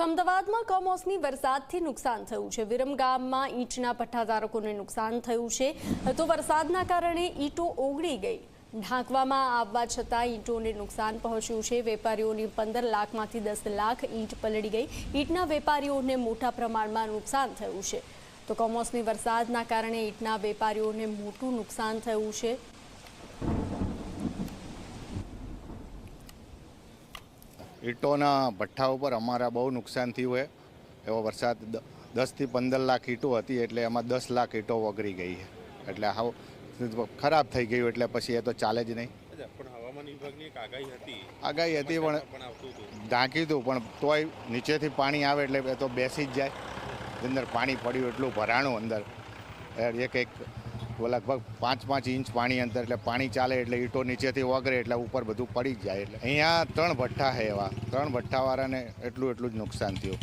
તો અમદાવાદમાં કમોસમી વરસાદથી નુકસાન થયું છે। વિરમગામમાં ઈંટના ભઠ્ઠાધારકોને નુકસાન થયું છે। તો વરસાદના કારણે ઈંટો ઓગળી ગઈ। ઢાંકવામાં આવવા છતાં ઈંટોને નુકસાન પહોંચ્યું છે। વેપારીઓની 15 લાખમાંથી 10 લાખ ઈંટ પલળી ગઈ। ઈંટના વેપારીઓને મોટા પ્રમાણમાં નુકસાન થયું છે। તો કમોસમી વરસાદના કારણે ઈંટના વેપારીઓને મોટું નુકસાન થયું છે। ઈંટોના ભઠ્ઠા ઉપર અમારા બહુ નુકસાન થયું છે। એવો વરસાદ 10 થી 15 લાખ ઈંટો હતી, એટલે એમાં 10 લાખ ઈંટો ઓગળી ગઈ છે। એટલે હાવ ખરાબ થઈ ગયું, એટલે પછી એ તો ચાલે જ નહીં। હવામાન વિભાગની એક આગાહી હતી પણ ઢાંકી હતું, પણ તોય નીચેથી પાણી આવે એટલે એ તો બેસી જ જાય। અંદર પાણી પડ્યું એટલું ભરાણું અંદર એક લગભગ 5 ઇંચ પાણી અંદર, એટલે પાણી ચાલે એટલે ઈંટો નીચેથી ઓગળે એટલે ઉપર બધું પડી જ જાય। એટલે અહીંયા 3 ભઠ્ઠા છે, એવા 3 ભઠ્ઠાવાળાને એટલું જ નુકસાન થયું।